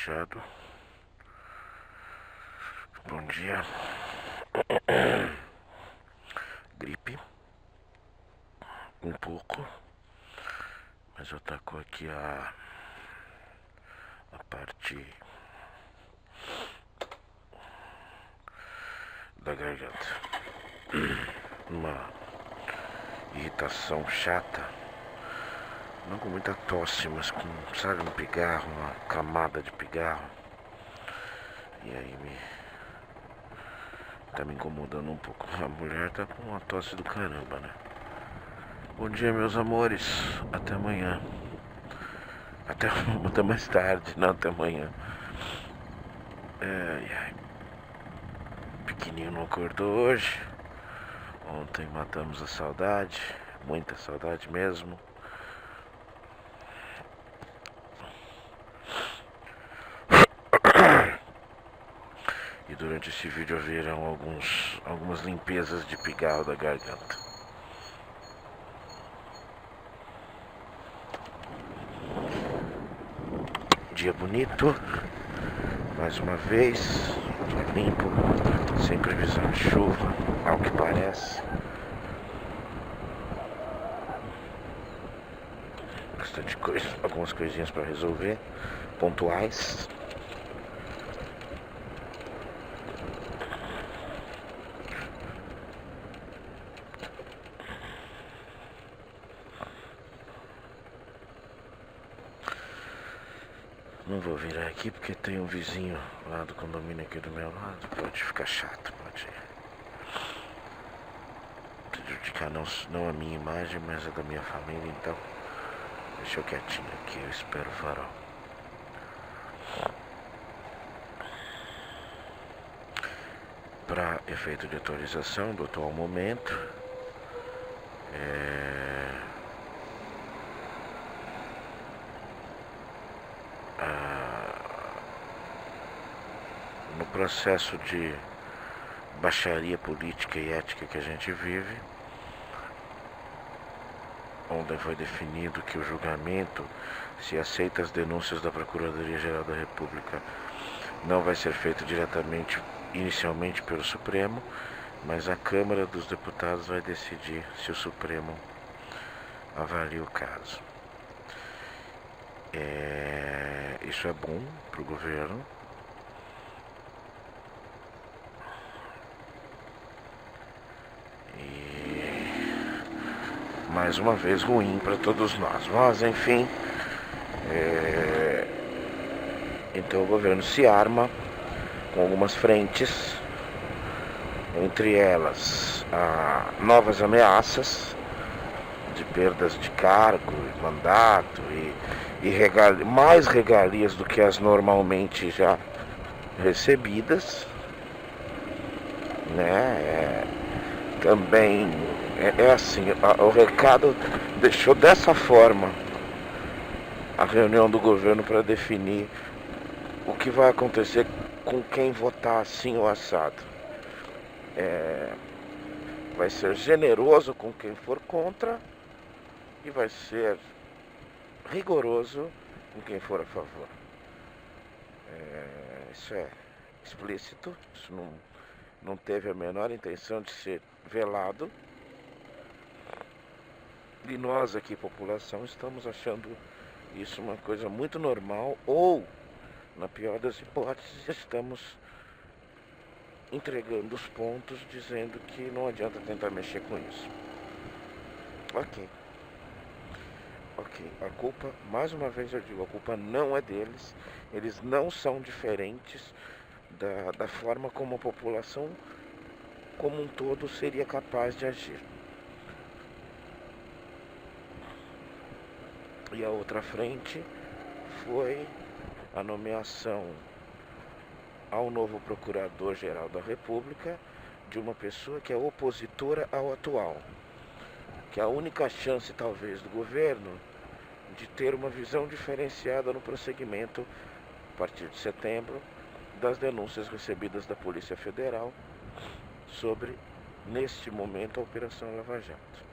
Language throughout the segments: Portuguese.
Machado. Bom dia. Gripe. Um pouco. Mas eu taco aqui a parte da garganta. Uma irritação chata. Não com muita tosse, mas com, sabe, um pigarro, uma camada de pigarro. E aí tá me incomodando um pouco. A mulher tá com uma tosse do caramba, né? Bom dia, meus amores. Até amanhã. Até mais tarde, não até amanhã. Pequenininho não acordou hoje. Ontem matamos a saudade. Muita saudade mesmo. E durante esse vídeo haverão algumas limpezas de pigarro da garganta. Dia bonito. Mais uma vez. Dia limpo. Sem previsão de chuva, ao que parece. Bastante coisa. Algumas coisinhas para resolver. Pontuais. Não vou virar aqui porque tem um vizinho lá do condomínio aqui do meu lado. Pode ficar chato, pode prejudicar não a minha imagem, mas a da minha família, então deixa eu quietinho aqui, eu espero o farol. Para efeito de atualização do atual momento, no processo de baixaria política e ética que a gente vive, ontem foi definido que o julgamento, se aceita as denúncias da Procuradoria-Geral da República, não vai ser feito inicialmente pelo Supremo, mas a Câmara dos Deputados vai decidir se o Supremo avalia o caso. Isso é bom para o governo. Mais uma vez ruim para todos nós. Mas enfim, então o governo se arma com algumas frentes, entre elas novas ameaças de perdas de cargo, mandato e mais regalias do que as normalmente já recebidas, né? Também assim, o recado deixou dessa forma a reunião do governo para definir o que vai acontecer com quem votar assim ou assado. Vai ser generoso com quem for contra e vai ser rigoroso com quem for a favor. Isso é explícito, isso não teve a menor intenção de ser velado. E nós aqui, população, estamos achando isso uma coisa muito normal, ou, na pior das hipóteses, estamos entregando os pontos, dizendo que não adianta tentar mexer com isso. Ok. A culpa, mais uma vez eu digo, a culpa não é deles. Eles não são diferentes da forma como a população como um todo seria capaz de agir. E a outra frente foi a nomeação ao novo Procurador-Geral da República de uma pessoa que é opositora ao atual, que é a única chance, talvez, do governo de ter uma visão diferenciada no prosseguimento, a partir de setembro, das denúncias recebidas da Polícia Federal sobre, neste momento, a Operação Lava Jato.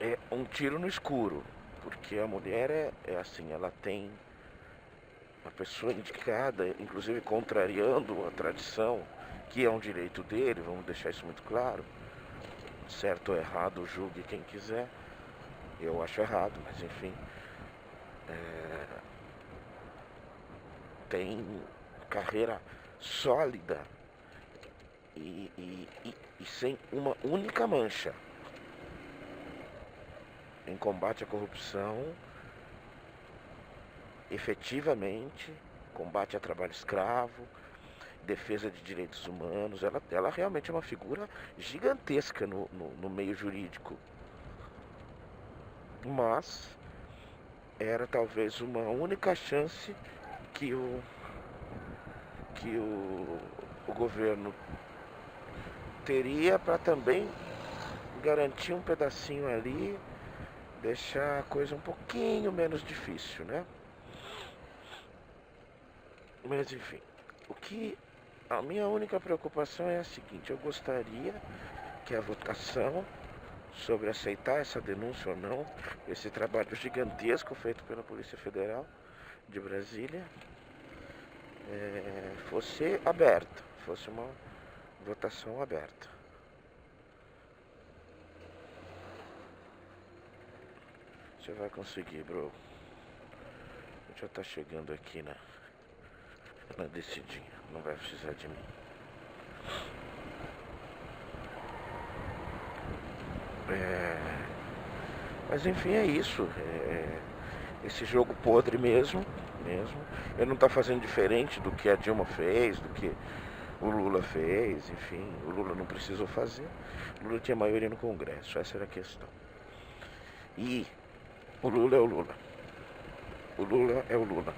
É um tiro no escuro, porque a mulher é assim, ela tem a pessoa indicada, inclusive contrariando a tradição, que é um direito dele, vamos deixar isso muito claro. Certo ou errado, julgue quem quiser. Eu acho errado, mas enfim. Tem carreira sólida e sem uma única mancha em combate à corrupção, efetivamente, combate a trabalho escravo, defesa de direitos humanos. Ela realmente é uma figura gigantesca no meio jurídico. Mas era talvez uma única chance que o governo teria para também garantir um pedacinho ali, deixar a coisa um pouquinho menos difícil, né? Mas enfim, a minha única preocupação é a seguinte: eu gostaria que a votação sobre aceitar essa denúncia ou não, esse trabalho gigantesco feito pela Polícia Federal de Brasília, fosse aberta, fosse uma votação aberta. Você vai conseguir, bro. Já tá chegando aqui na descidinha, não vai precisar de mim. Mas enfim, é isso. Esse jogo podre mesmo. Ele não tá fazendo diferente do que a Dilma fez, do que o Lula fez, enfim. O Lula não precisou fazer. O Lula tinha maioria no Congresso, essa era a questão. E o Lula é o Lula. O Lula é o Lula.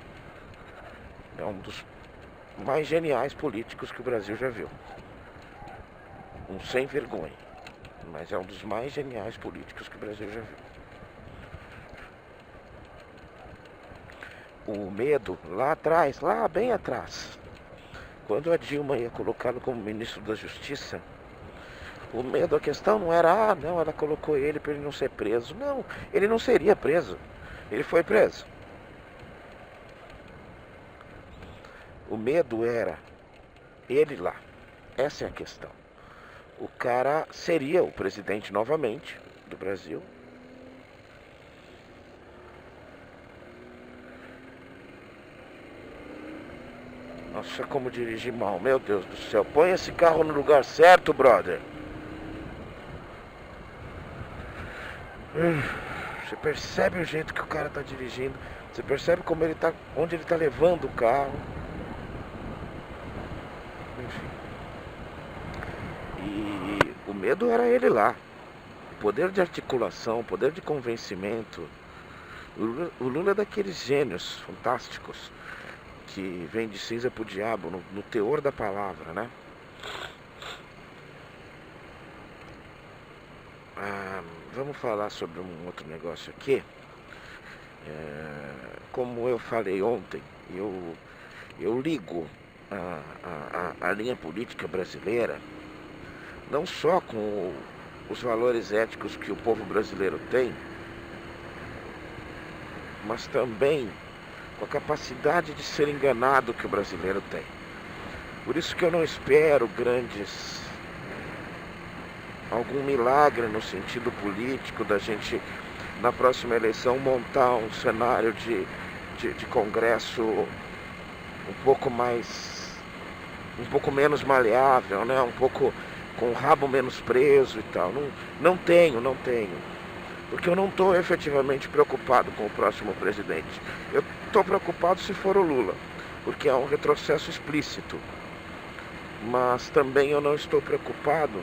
É um dos mais geniais políticos que o Brasil já viu. Um sem vergonha. Mas é um dos mais geniais políticos que o Brasil já viu. O medo lá atrás, lá bem atrás, quando a Dilma ia colocá-lo como ministro da Justiça, o medo, a questão não era, não, ela colocou ele para ele não ser preso. Não, ele não seria preso. Ele foi preso. O medo era ele lá. Essa é a questão. O cara seria o presidente novamente do Brasil. Nossa, como dirigir mal, meu Deus do céu. Põe esse carro no lugar certo, brother. Você percebe o jeito que o cara tá dirigindo. Você percebe como ele tá, onde ele tá levando o carro. Enfim. E o medo era ele lá. O poder de articulação, o poder de convencimento. O Lula é daqueles gênios fantásticos que vem de cinza pro diabo, no teor da palavra, né? Vamos falar sobre um outro negócio aqui. Como eu falei ontem, eu ligo a linha política brasileira não só com os valores éticos que o povo brasileiro tem, mas também com a capacidade de ser enganado que o brasileiro tem. Por isso que eu não espero algum milagre no sentido político da gente, na próxima eleição, montar um cenário de congresso um pouco menos maleável, né? Um pouco com o rabo menos preso e tal. Não tenho. Porque eu não estou efetivamente preocupado com o próximo presidente. Eu estou preocupado se for o Lula, porque é um retrocesso explícito. Mas também eu não estou preocupado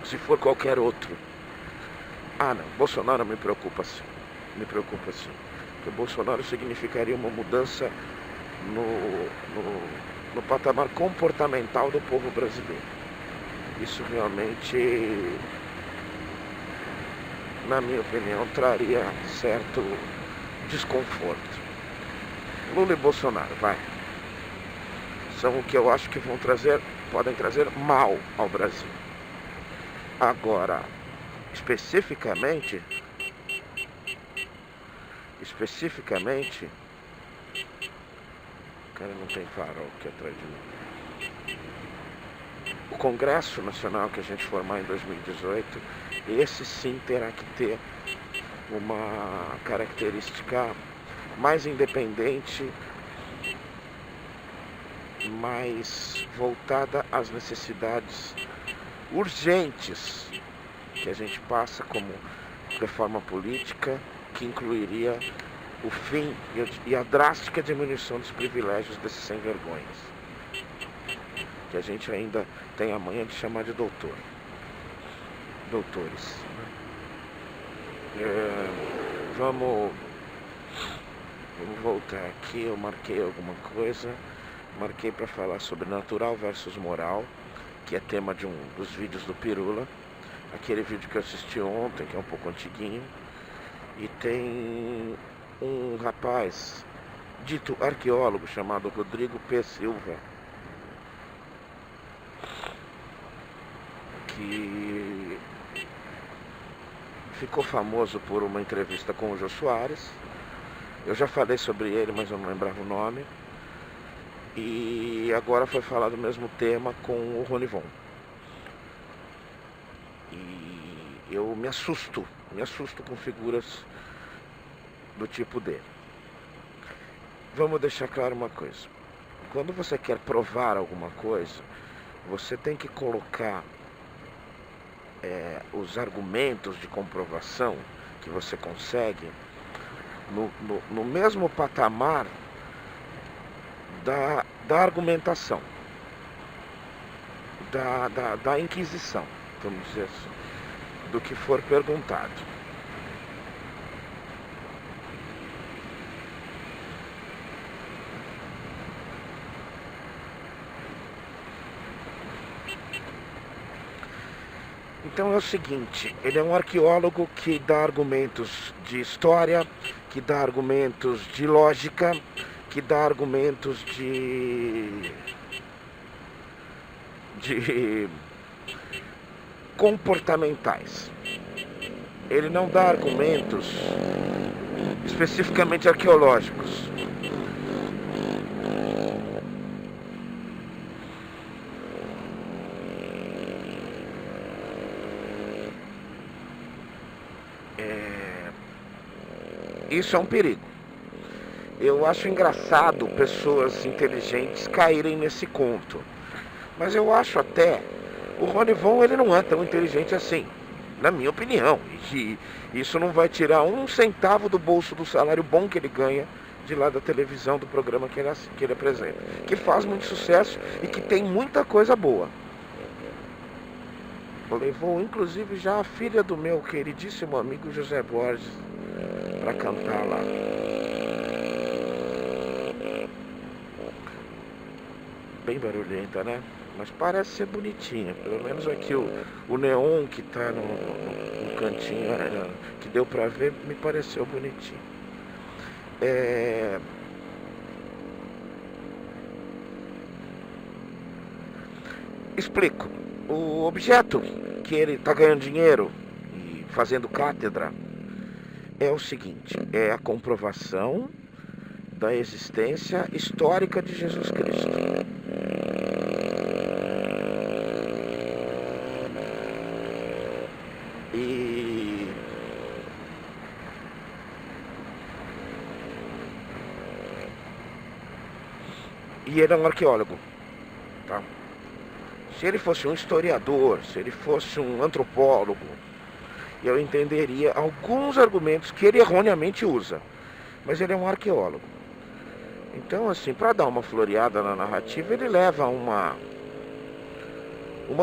se for qualquer outro. Não, Bolsonaro me preocupa sim. Porque Bolsonaro significaria uma mudança no patamar comportamental do povo brasileiro. Isso realmente, na minha opinião, traria certo desconforto. Lula e Bolsonaro, são o que eu acho que podem trazer mal ao Brasil. Agora, especificamente, cara não tem farol aqui atrás de mim. O Congresso Nacional que a gente formar em 2018, esse sim terá que ter uma característica mais independente, mais voltada às necessidades urgentes que a gente passa como reforma política, que incluiria o fim e a drástica diminuição dos privilégios desses sem-vergonhas, que a gente ainda tem a manha de chamar de doutores. Vamos voltar aqui. Eu marquei alguma coisa. Marquei para falar sobre natural versus moral, que é tema de um dos vídeos do Pirula. Aquele vídeo que eu assisti ontem, que é um pouco antiguinho. E tem um rapaz, dito arqueólogo, chamado Rodrigo P. Silva, que ficou famoso por uma entrevista com o Jô Soares. Eu já falei sobre ele, mas eu não lembrava o nome. E agora foi falar do mesmo tema com o Ronivon. E eu me assusto com figuras do tipo dele. Vamos deixar claro uma coisa. Quando você quer provar alguma coisa, você tem que colocar os argumentos de comprovação que você consegue no mesmo patamar da argumentação, da inquisição, vamos dizer assim, do que for perguntado. Então é o seguinte, ele é um arqueólogo que dá argumentos de história, que dá argumentos de lógica, que dá argumentos de comportamentais. Ele não dá argumentos especificamente arqueológicos. Isso é um perigo. Eu acho engraçado pessoas inteligentes caírem nesse conto. Mas eu acho até, o Ronivon ele não é tão inteligente assim, na minha opinião. E isso não vai tirar um centavo do bolso do salário bom que ele ganha de lá da televisão, do programa que ele apresenta. Que faz muito sucesso e que tem muita coisa boa. Levou inclusive já a filha do meu queridíssimo amigo José Borges para cantar lá. Bem barulhenta, né? Mas parece ser bonitinha. Pelo menos aqui o neon que tá no cantinho, que deu pra ver, me pareceu bonitinho. Explico. O objeto que ele tá ganhando dinheiro e fazendo cátedra é o seguinte: é a comprovação da existência histórica de Jesus Cristo. E ele é um arqueólogo, tá? Se ele fosse um historiador, se ele fosse um antropólogo, eu entenderia alguns argumentos que ele erroneamente usa. Mas ele é um arqueólogo. Então, assim, para dar uma floreada na narrativa, ele leva uma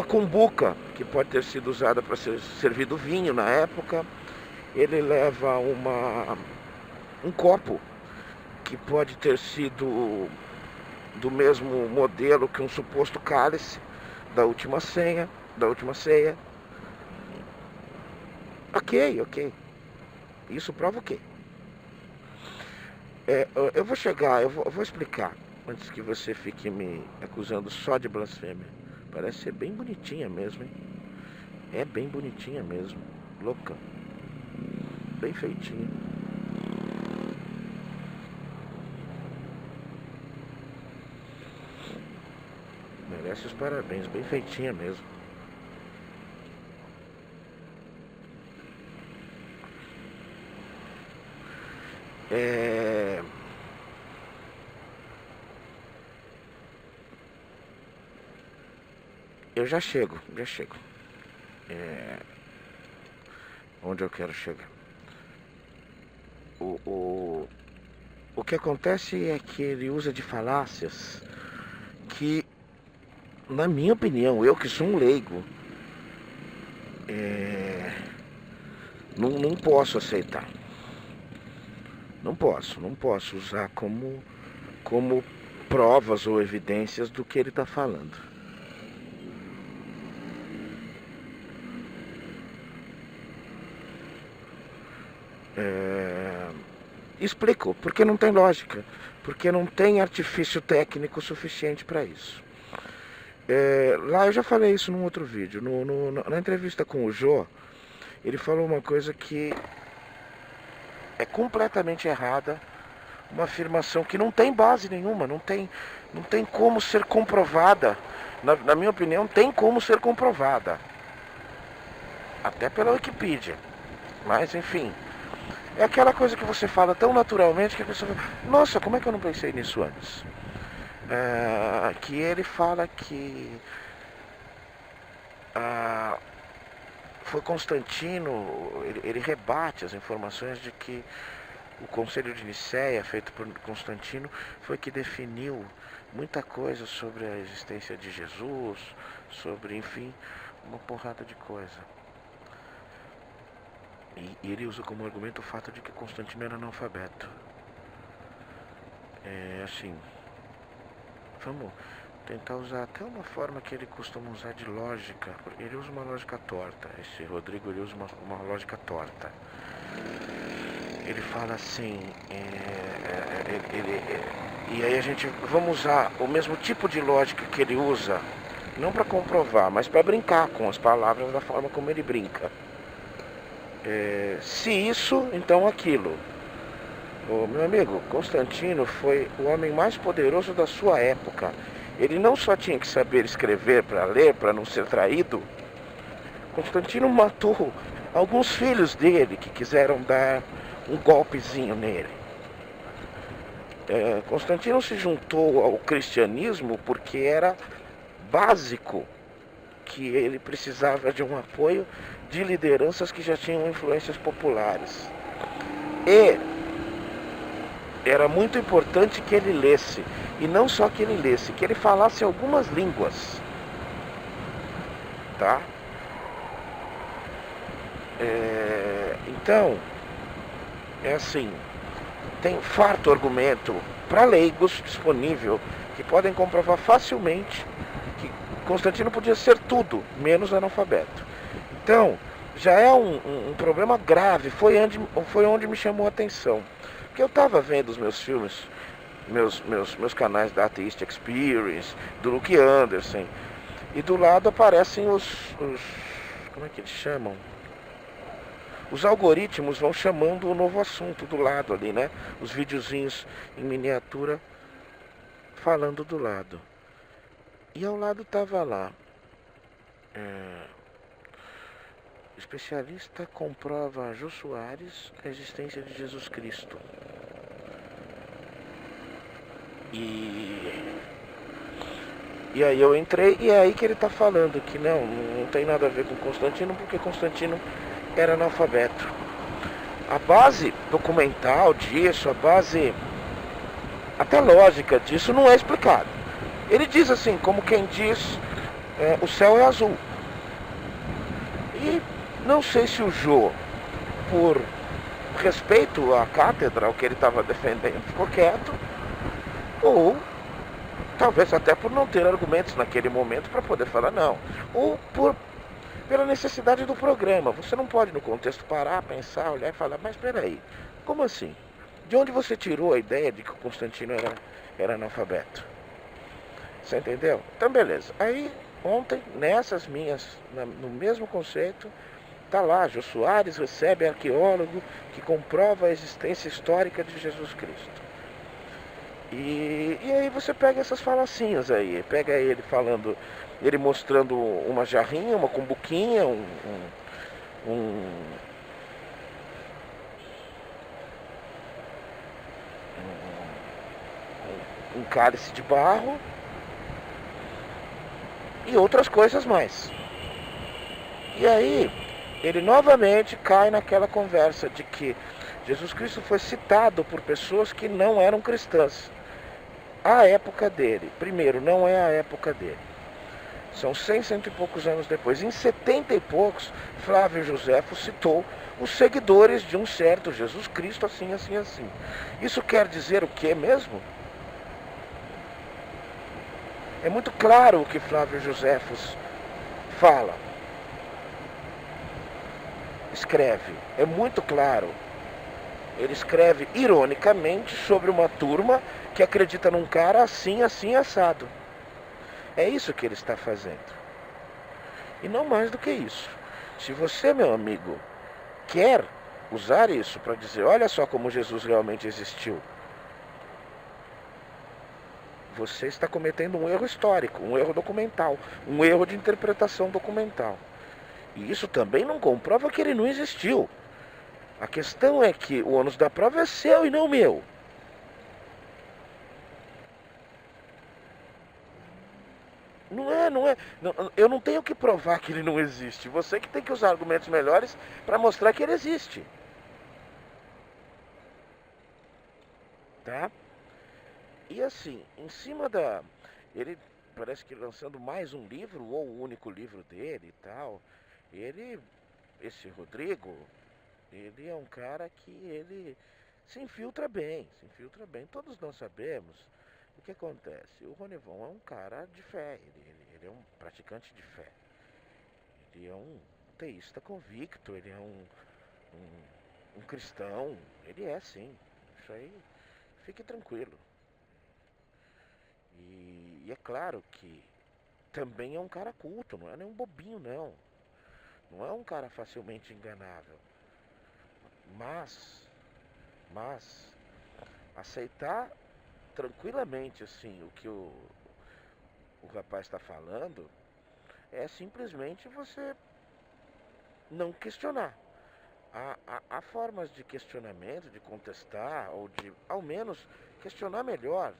cumbuca, que pode ter sido usada para ser servido vinho na época. Ele leva um copo, que pode ter sido do mesmo modelo que um suposto cálice da última ceia. Ok. Isso prova o quê? Eu vou explicar, antes que você fique me acusando só de blasfêmia. Parece ser bem bonitinha mesmo, hein? É bem bonitinha mesmo. Louca. Bem feitinha. merece os parabéns, bem feitinha mesmo. Eu já chego. Onde eu quero chegar. O que acontece é que ele usa de falácias que, na minha opinião, eu que sou um leigo, não posso aceitar. Não posso usar como provas ou evidências do que ele está falando. Explico, porque não tem lógica, porque não tem artifício técnico suficiente para isso. Lá eu já falei isso num outro vídeo, na entrevista com o Jô, ele falou uma coisa que é completamente errada, uma afirmação que não tem base nenhuma, não tem como ser comprovada. Na minha opinião, tem como ser comprovada, até pela Wikipedia, mas enfim. É aquela coisa que você fala tão naturalmente que a pessoa fala, nossa, como é que eu não pensei nisso antes? Que ele fala que foi Constantino, ele rebate as informações de que o Conselho de Nicéia, feito por Constantino, foi que definiu muita coisa sobre a existência de Jesus, sobre, enfim, uma porrada de coisa. E ele usa como argumento o fato de que Constantino era analfabeto. Assim, vamos tentar usar até uma forma que ele costuma usar de lógica. Ele usa uma lógica torta. Esse Rodrigo, ele usa uma lógica torta. Ele fala assim, e aí a gente, vamos usar o mesmo tipo de lógica que ele usa, não para comprovar, mas para brincar com as palavras da forma como ele brinca. Se isso, então aquilo. Meu amigo, Constantino foi o homem mais poderoso da sua época. Ele não só tinha que saber escrever para ler, para não ser traído. Constantino matou alguns filhos dele que quiseram dar um golpezinho nele. Constantino se juntou ao cristianismo porque era básico que ele precisava de um apoio de lideranças que já tinham influências populares. E era muito importante que ele lesse, e não só que ele lesse, que ele falasse algumas línguas, tá? Então, é assim, tem farto argumento para leigos disponível, que podem comprovar facilmente que Constantino podia ser tudo, menos analfabeto. Então, já é um problema grave, foi onde me chamou a atenção. Porque eu estava vendo os meus filmes, meus canais da Atheist Experience, do Luke Anderson, e do lado aparecem os como é que eles chamam? Os algoritmos vão chamando o novo assunto do lado ali, né? Os videozinhos em miniatura falando do lado. E ao lado estava lá. Especialista comprova a Jô Soares a existência de Jesus Cristo. E aí eu entrei e é aí que ele está falando que não tem nada a ver com Constantino, porque Constantino era analfabeto. A base documental disso, a base até lógica disso não é explicada. Ele diz assim, como quem diz, o céu é azul. E não sei se o Jô, por respeito à cátedra, ao que ele estava defendendo, ficou quieto, ou talvez até por não ter argumentos naquele momento para poder falar não, ou pela necessidade do programa. Você não pode no contexto parar, pensar, olhar e falar, mas peraí, como assim? De onde você tirou a ideia de que o Constantino era analfabeto? Você entendeu? Então beleza. Aí ontem, nessas minhas, no mesmo conceito, tá lá, Jô Soares recebe arqueólogo que comprova a existência histórica de Jesus Cristo. E aí você pega essas falacinhas aí, pega ele falando, ele mostrando uma jarrinha, uma cumbuquinha, um, um cálice de barro e outras coisas mais. E aí ele novamente cai naquela conversa de que Jesus Cristo foi citado por pessoas que não eram cristãs. A época dele, primeiro, não é a época dele. São 100, cento e poucos anos depois. Em 70 e poucos, Flávio Josefo citou os seguidores de um certo Jesus Cristo, assim, assim, assim. Isso quer dizer o que mesmo? É muito claro o que Flávio Josefo fala, escreve. É muito claro. Ele escreve ironicamente sobre uma turma que acredita num cara assim, assim, assado. É isso que ele está fazendo. E não mais do que isso. Se você, meu amigo, quer usar isso para dizer, olha só como Jesus realmente existiu, você está cometendo um erro histórico, um erro documental, um erro de interpretação documental. E isso também não comprova que ele não existiu. A questão é que o ônus da prova é seu e não meu. Não é, não é. Eu não tenho que provar que ele não existe. Você que tem que usar argumentos melhores para mostrar que ele existe. Tá? E assim, em cima da. Ele parece que lançando mais um livro, ou o único livro dele e tal. Ele. Esse Rodrigo, ele é um cara que ele se infiltra bem, se infiltra bem. Todos nós sabemos o que acontece. O Ronivon é um cara de fé, ele é um praticante de fé. Ele é um teísta convicto, ele é um cristão, ele é sim. Isso aí, fique tranquilo. E é claro que também é um cara culto, não é nem um bobinho não. Não é um cara facilmente enganável. Mas aceitar tranquilamente assim o que o rapaz está falando é simplesmente você não questionar. Há formas de questionamento, de contestar, ou de ao menos questionar melhor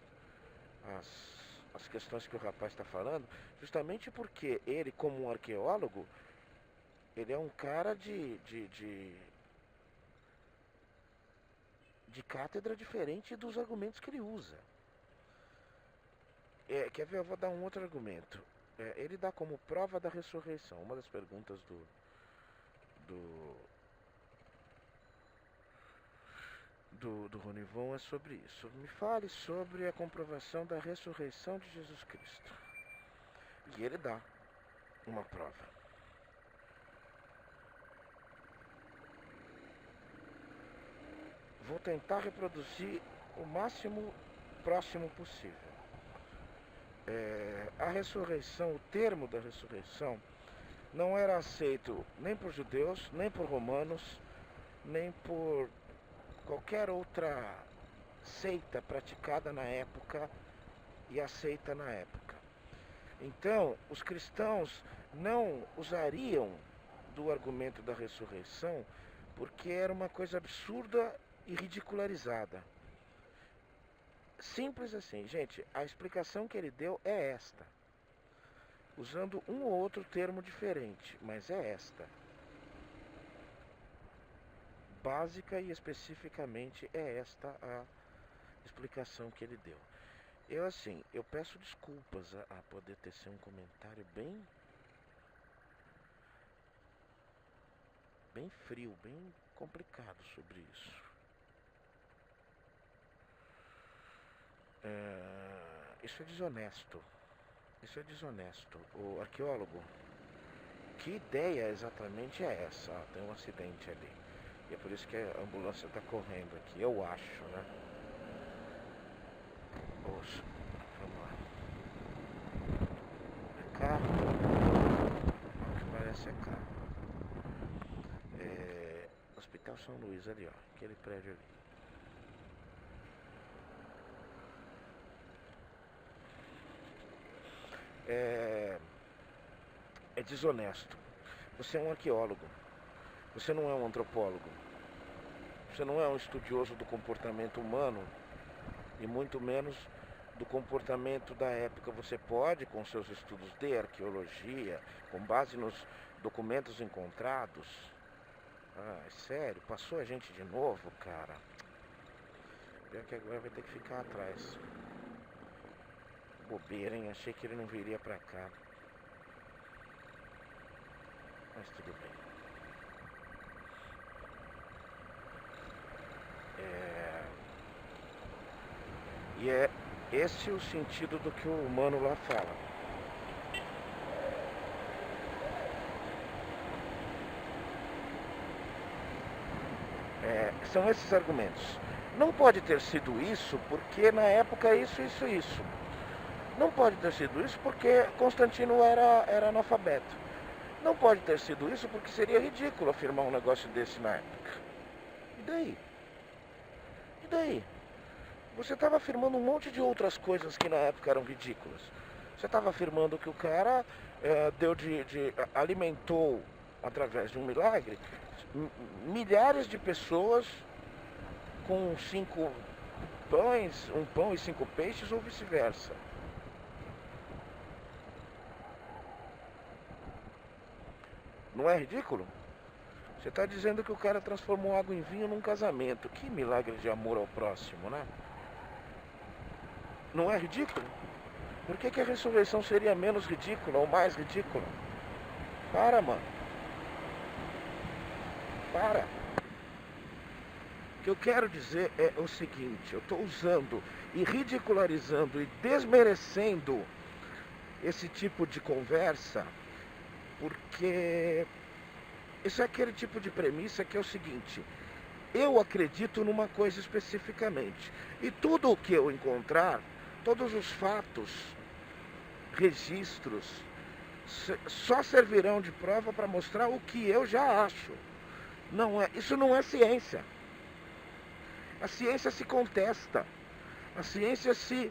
as questões que o rapaz está falando, justamente porque ele, como um arqueólogo, ele é um cara de cátedra diferente dos argumentos que ele usa. Quer ver? Eu vou dar um outro argumento. Ele dá como prova da ressurreição. Uma das perguntas do, do Ronivon é sobre isso. Me fale sobre a comprovação da ressurreição de Jesus Cristo. E ele dá uma prova. Vou tentar reproduzir o máximo próximo possível. A ressurreição, o termo da ressurreição, não era aceito nem por judeus, nem por romanos, nem por qualquer outra seita praticada na época e aceita na época. Então, os cristãos não usariam do argumento da ressurreição porque era uma coisa absurda e ridicularizada. Simples assim, gente, a explicação que ele deu é esta. Usando um ou outro termo diferente, mas é esta. Básica e especificamente é esta a explicação que ele deu. Eu peço desculpas a poder tecer um comentário bem frio, bem complicado sobre isso. Isso é desonesto. Isso é desonesto. O arqueólogo, que ideia exatamente é essa? Tem um acidente ali. E é por isso que a ambulância está correndo aqui, eu acho, né? Poxa, vamos lá. É carro? O que parece é carro. Hospital São Luís ali, ó. Aquele prédio ali. é, é desonesto. Você é um arqueólogo, você não é um antropólogo, você não é um estudioso do comportamento humano e muito menos do comportamento da época. Você pode, com seus estudos de arqueologia, com base nos documentos encontrados... Ah, é sério? Passou a gente de novo, cara? Pior que agora vai ter que ficar atrás. Bobeira, hein? Achei que ele não viria pra cá. Mas tudo bem. E é esse o sentido do que o humano lá fala. São esses argumentos. Não pode ter sido isso porque na época isso. Não pode ter sido isso porque Constantino era analfabeto. Não pode ter sido isso porque seria ridículo afirmar um negócio desse na época. E daí? E daí? Você estava afirmando um monte de outras coisas que na época eram ridículas. Você estava afirmando que o cara alimentou, através de um milagre, milhares de pessoas com 5 pães, um pão e 5 peixes, ou vice-versa. Não é ridículo? Você está dizendo que o cara transformou água em vinho num casamento. Que milagre de amor ao próximo, né? Não é ridículo? Por que a ressurreição seria menos ridícula ou mais ridícula? Para, mano. Para. O que eu quero dizer é o seguinte: eu estou usando e ridicularizando e desmerecendo esse tipo de conversa porque isso é aquele tipo de premissa que é o seguinte: eu acredito numa coisa especificamente e tudo o que eu encontrar, todos os fatos, registros, só servirão de prova para mostrar o que eu já acho. Isso não é ciência. A ciência se contesta, a ciência se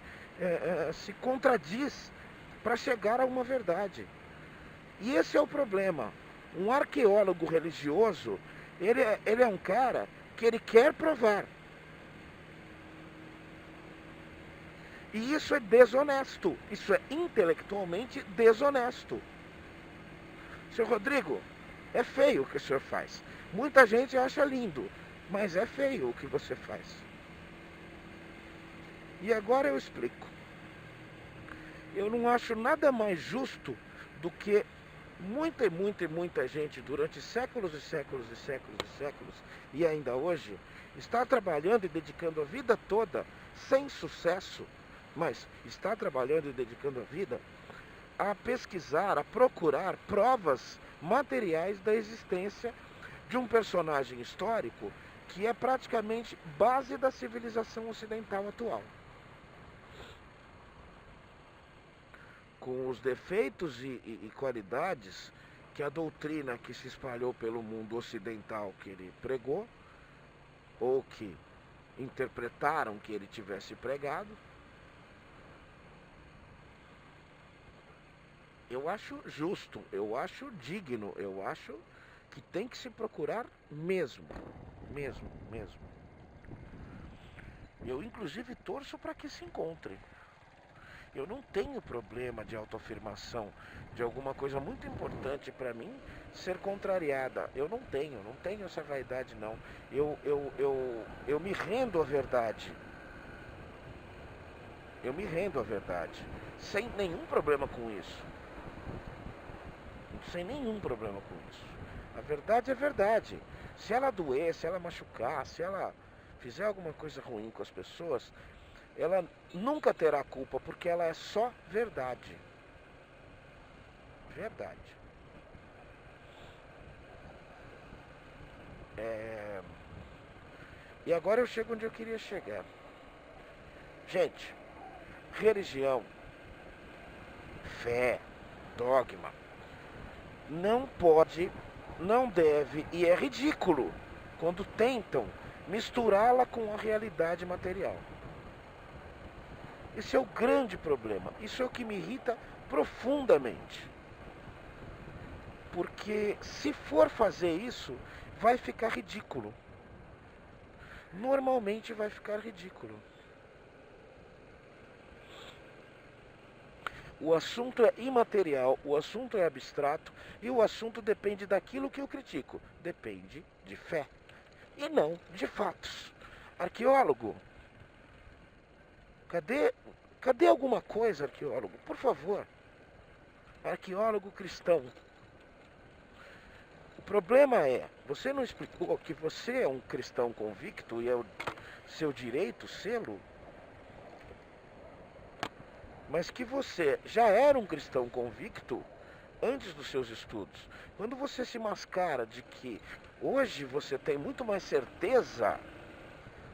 contradiz para chegar a uma verdade. E esse é o problema. Um arqueólogo religioso, ele é um cara que ele quer provar. E isso é desonesto, isso é intelectualmente desonesto. Seu Rodrigo, é feio o que o senhor faz. Muita gente acha lindo, mas é feio o que você faz. E agora eu explico. Eu não acho nada mais justo do que muita gente durante séculos e séculos e séculos e séculos, e ainda hoje, está trabalhando e dedicando a vida toda, sem sucesso, mas está trabalhando e dedicando a vida a pesquisar, a procurar provas materiais da existência de um personagem histórico que é praticamente base da civilização ocidental atual. Com os defeitos e qualidades que a doutrina que se espalhou pelo mundo ocidental que ele pregou, ou que interpretaram que ele tivesse pregado, eu acho justo, eu acho digno, eu acho que tem que se procurar mesmo. Eu inclusive torço para que se encontre. Eu não tenho problema de autoafirmação, de alguma coisa muito importante para mim ser contrariada. Eu não tenho essa vaidade não. Eu me rendo à verdade. Eu me rendo à verdade, sem nenhum problema com isso. Sem nenhum problema com isso. A verdade é verdade. Se ela doer, se ela machucar, se ela fizer alguma coisa ruim com as pessoas, ela nunca terá culpa, porque ela é só verdade. Verdade. E agora eu chego onde eu queria chegar. Gente, religião, fé, dogma, não pode, não deve e é ridículo quando tentam misturá-la com a realidade material. Esse é o grande problema. Isso é o que me irrita profundamente. Porque se for fazer isso, vai ficar ridículo. Normalmente vai ficar ridículo. O assunto é imaterial, o assunto é abstrato e o assunto depende daquilo que eu critico. Depende de fé e não de fatos. Arqueólogo, cadê alguma coisa, arqueólogo? Por favor. Arqueólogo cristão. O problema é, você não explicou que você é um cristão convicto e é o seu direito sê-lo? Mas que você já era um cristão convicto antes dos seus estudos. Quando você se mascara de que hoje você tem muito mais certeza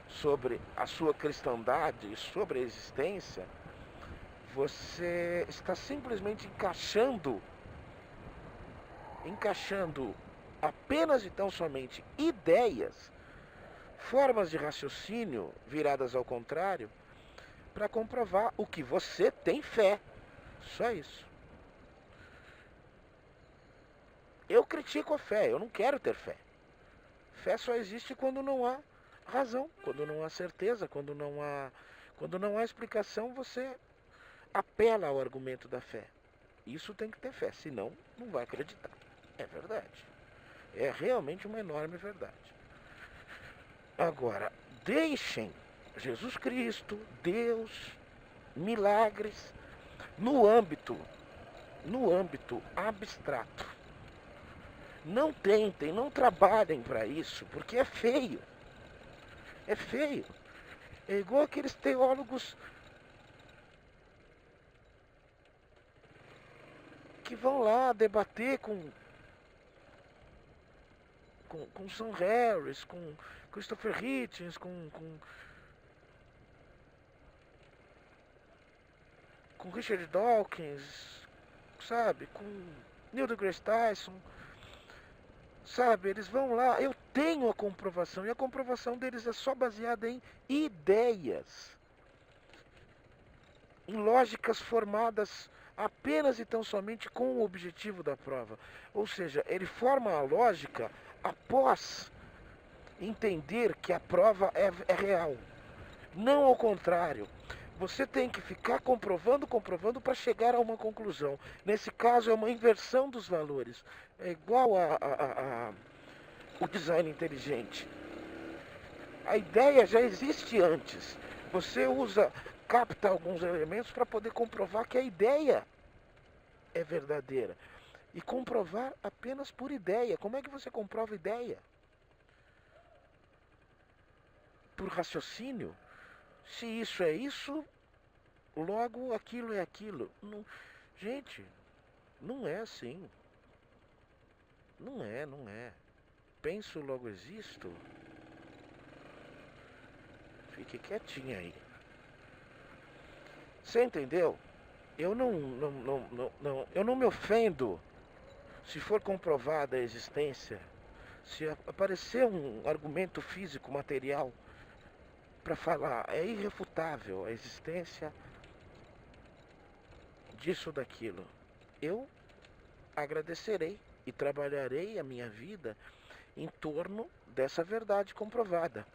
sobre a sua cristandade e sobre a existência, você está simplesmente encaixando apenas e tão somente ideias, formas de raciocínio viradas ao contrário, para comprovar o que você tem fé. Só isso. Eu critico a fé, eu não quero ter fé. Fé só existe quando não há razão, quando não há certeza, quando não há explicação, você apela ao argumento da fé. Isso tem que ter fé, senão não vai acreditar. É verdade. É realmente uma enorme verdade. Agora, deixem Jesus Cristo, Deus, milagres, no âmbito abstrato. Não tentem, não trabalhem para isso, porque é feio. É feio. É igual aqueles teólogos que vão lá debater com Sam Harris, com Christopher Hitchens, com Richard Dawkins, sabe, com Neil deGrasse Tyson, sabe, eles vão lá, eu tenho a comprovação, e a comprovação deles é só baseada em ideias, em lógicas formadas apenas e tão somente com o objetivo da prova. Ou seja, ele forma a lógica após entender que a prova é real. Não ao contrário. Você tem que ficar comprovando para chegar a uma conclusão. Nesse caso é uma inversão dos valores. É igual o design inteligente. A ideia já existe antes. Você capta alguns elementos para poder comprovar que a ideia é verdadeira. E comprovar apenas por ideia. Como é que você comprova ideia? Por raciocínio? Se isso é isso, logo aquilo é aquilo. Não, gente, não é assim. Não é. Penso, logo existo. Fique quietinho aí. Você entendeu? Eu não me ofendo se for comprovada a existência, se aparecer um argumento físico, material, para falar, é irrefutável a existência disso ou daquilo. Eu agradecerei e trabalharei a minha vida em torno dessa verdade comprovada.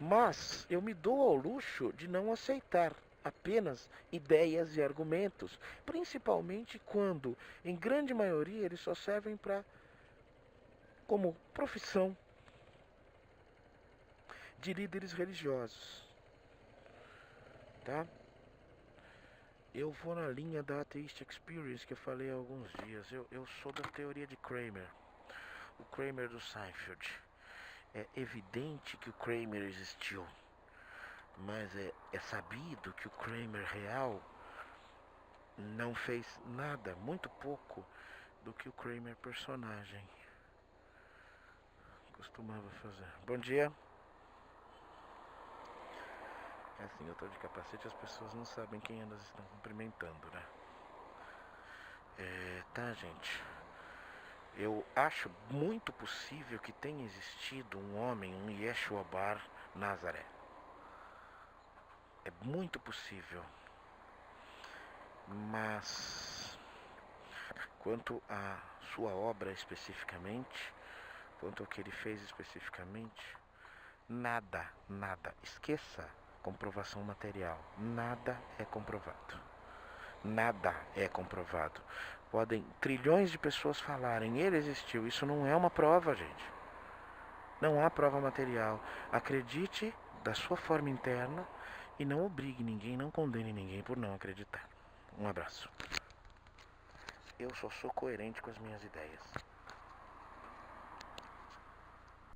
Mas eu me dou ao luxo de não aceitar apenas ideias e argumentos, principalmente quando, em grande maioria, eles só servem como profissão de líderes religiosos. Tá? Eu vou na linha da Atheist Experience que eu falei há alguns dias. Eu sou da teoria de Kramer. O Kramer do Seinfeld. É evidente que o Kramer existiu. Mas é sabido que o Kramer real não fez nada, muito pouco, do que o Kramer personagem costumava fazer. Bom dia. É assim, eu tô de capacete, as pessoas não sabem quem elas estão cumprimentando, né? Tá, gente. Eu acho muito possível que tenha existido um homem, um Yeshua Bar Nazaré. É muito possível. Mas Quanto à sua obra especificamente, quanto ao que ele fez especificamente, nada, esqueça comprovação material, nada é comprovado. Nada é comprovado. Podem trilhões de pessoas falarem, ele existiu, isso não é uma prova, gente. Não há prova material. Acredite da sua forma interna e não obrigue ninguém, não condene ninguém por não acreditar. Um abraço. Eu só sou coerente com as minhas ideias.